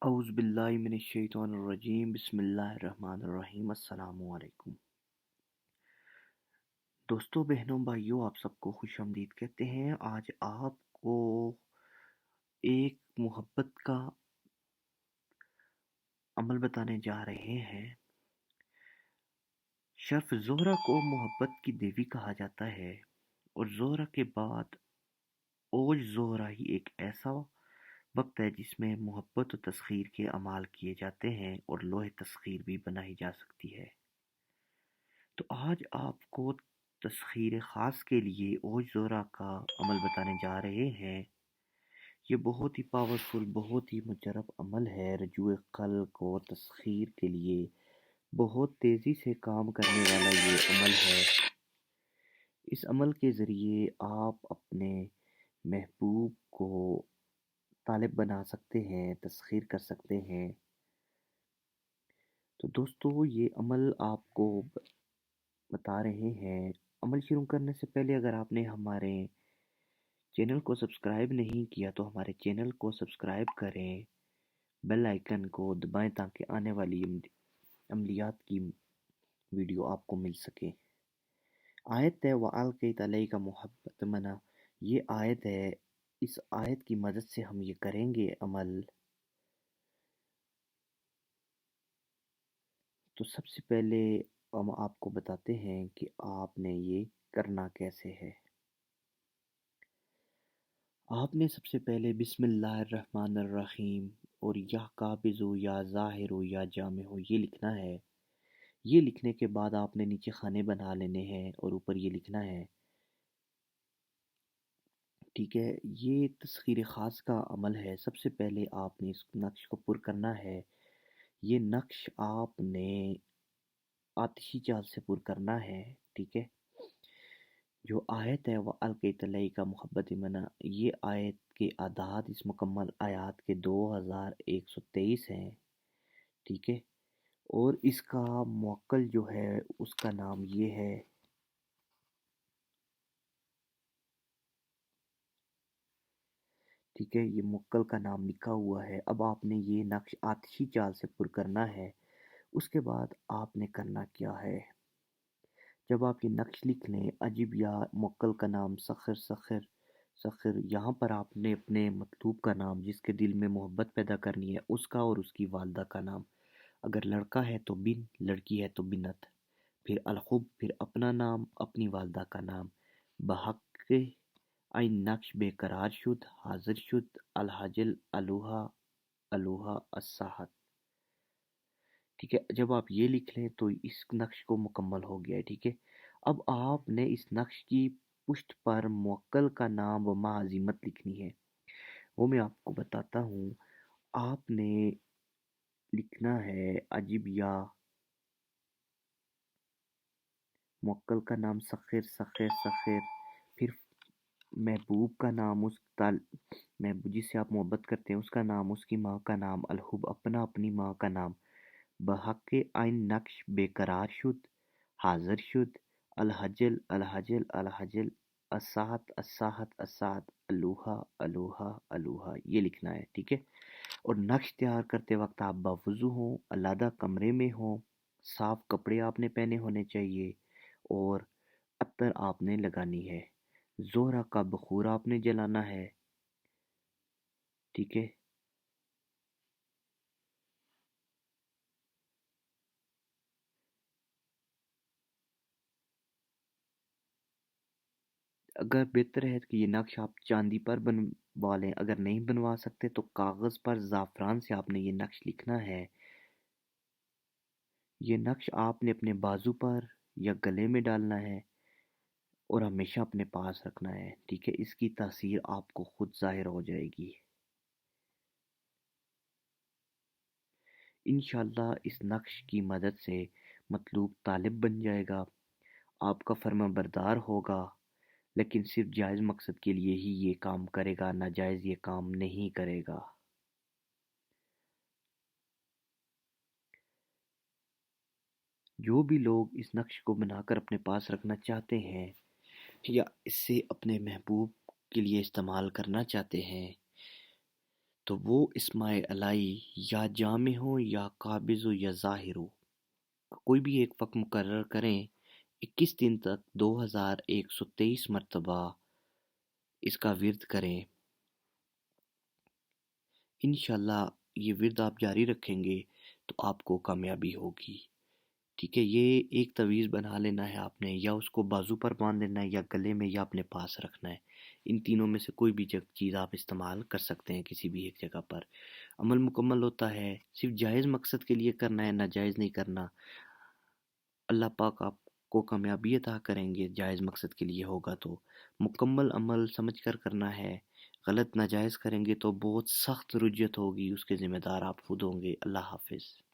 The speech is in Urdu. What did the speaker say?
اعوذ باللہ من الشیطان الرجیم بسم اللہ الرحمن الرحیم السلام علیکم دوستو بہنوں بھائیوں آپ سب کو خوش آمدید کہتے ہیں۔ آج آپ کو ایک محبت کا عمل بتانے جا رہے ہیں۔ شرف زہرہ کو محبت کی دیوی کہا جاتا ہے اور زہرہ کے بعد اوج زہرہ ہی ایک ایسا وقت ہے جس میں محبت و تسخیر کے اعمال کیے جاتے ہیں اور لوح تسخیر بھی بنائی جا سکتی ہے۔ تو آج آپ کو تسخیر خاص کے لیے اوج زہرہ کا عمل بتانے جا رہے ہیں۔ یہ بہت ہی پاورفل، بہت ہی مجرب عمل ہے۔ رجوع خلق و تسخیر کے لیے بہت تیزی سے کام کرنے والا یہ عمل ہے۔ اس عمل کے ذریعے آپ اپنے محبوب کو طالب بنا سکتے ہیں، تسخیر کر سکتے ہیں۔ تو دوستو یہ عمل آپ کو بتا رہے ہیں۔ عمل شروع کرنے سے پہلے اگر آپ نے ہمارے چینل کو سبسکرائب نہیں کیا تو ہمارے چینل کو سبسکرائب کریں، بیل آئیکن کو دبائیں تاکہ آنے والی عملیات کی ویڈیو آپ کو مل سکے۔ آیت ہے وَأَلْقَيْتَ عَلَيْكَ مُحَبَّةً مَنَا، یہ آیت ہے۔ اس آیت کی مدد سے ہم یہ کریں گے عمل۔ تو سب سے پہلے ہم آپ کو بتاتے ہیں کہ آپ نے یہ کرنا کیسے ہے۔ آپ نے سب سے پہلے بسم اللہ الرحمن الرحیم اور یا قابض ہو یا ظاہر ہو یا جامع ہو یہ لکھنا ہے۔ یہ لکھنے کے بعد آپ نے نیچے خانے بنا لینے ہیں اور اوپر یہ لکھنا ہے، ٹھیک ہے۔ یہ تسخیر خاص کا عمل ہے۔ سب سے پہلے آپ نے اس نقش کو پر کرنا ہے۔ یہ نقش آپ نے آتشی چال سے پر کرنا ہے، ٹھیک ہے۔ جو آیت ہے وہ القیت علیہ کا محبت منا، یہ آیت کے اعداد اس مکمل آیات کے 2123 ہیں، ٹھیک ہے۔ اور اس کا موکل جو ہے اس کا نام یہ ہے، ٹھیک ہے۔ یہ موکل کا نام لکھا ہوا ہے۔ اب آپ نے یہ نقش آتشی چال سے پر کرنا ہے۔ اس کے بعد آپ نے کرنا کیا ہے، جب آپ یہ نقش لکھ لیں، عجیب یا موکل کا نام سخر، یہاں پر آپ نے اپنے مطلوب کا نام، جس کے دل میں محبت پیدا کرنی ہے، اس کا اور اس کی والدہ کا نام۔ اگر لڑکا ہے تو بن، لڑکی ہے تو بنت، پھر الخب، پھر اپنا نام، اپنی والدہ کا نام۔ بحق این نقش بے قرار شد، حاضر شد، الحجل الوہا الوہا الساحت، ٹھیک ہے۔ جب آپ یہ لکھ لیں تو اس نقش کو مکمل ہو گیا ہے، ٹھیک ہے۔ اب آپ نے اس نقش کی پشت پر موکل کا نام و معظمت لکھنی ہے، وہ میں آپ کو بتاتا ہوں۔ آپ نے لکھنا ہے عجیب یا موکل کا نام سخر، پھر محبوب کا نام، محبوب جس سے آپ محبت کرتے ہیں اس کا نام، اس کی ماں کا نام، الحب اپنا، اپنی ماں کا نام۔ بحق این نقش بے قرار شد، حاضر شد، الحجل الحجل الحجل الساحت الوہا الوہا الوہا، یہ لکھنا ہے، ٹھیک ہے۔ اور نقش تیار کرتے وقت آپ باوضو ہوں، علیحدہ کمرے میں ہوں، صاف کپڑے آپ نے پہنے ہونے چاہیے اور عطر آپ نے لگانی ہے۔ زہرہ کا بخور آپ نے جلانا ہے، ٹھیک ہے۔ اگر بہتر ہے کہ یہ نقش آپ چاندی پر بنوا لیں، اگر نہیں بنوا سکتے تو کاغذ پر زعفران سے آپ نے یہ نقش لکھنا ہے۔ یہ نقش آپ نے اپنے بازو پر یا گلے میں ڈالنا ہے اور ہمیشہ اپنے پاس رکھنا ہے، ٹھیک ہے۔ اس کی تاثیر آپ کو خود ظاہر ہو جائے گی۔ انشاءاللہ اس نقش کی مدد سے مطلوب طالب بن جائے گا، آپ کا فرما بردار ہوگا، لیکن صرف جائز مقصد کے لیے ہی یہ کام کرے گا، ناجائز یہ کام نہیں کرے گا۔ جو بھی لوگ اس نقش کو بنا کر اپنے پاس رکھنا چاہتے ہیں یا اس سے اپنے محبوب کے لیے استعمال کرنا چاہتے ہیں تو وہ اسماء علائی یا جامع ہو یا قابض ہو یا ظاہر ہو، کوئی بھی ایک وقت مقرر کریں، 21 دن تک 2123 مرتبہ اس کا ورد کریں۔ انشاءاللہ یہ ورد آپ جاری رکھیں گے تو آپ کو کامیابی ہوگی۔ ٹھیک ہے، یہ ایک تعویذ بنا لینا ہے آپ نے، یا اس کو بازو پر باندھ لینا ہے، یا گلے میں، یا اپنے پاس رکھنا ہے۔ ان تینوں میں سے کوئی بھی چیز آپ استعمال کر سکتے ہیں کسی بھی ایک جگہ پر۔ عمل مکمل ہوتا ہے، صرف جائز مقصد کے لیے کرنا ہے، ناجائز نہیں کرنا۔ اللہ پاک آپ کو کامیابی عطا کریں گے، جائز مقصد کے لیے ہوگا تو مکمل عمل سمجھ کر کرنا ہے۔ غلط ناجائز کریں گے تو بہت سخت رجت ہوگی، اس کے ذمہ دار آپ خود ہوں گے۔ اللہ حافظ۔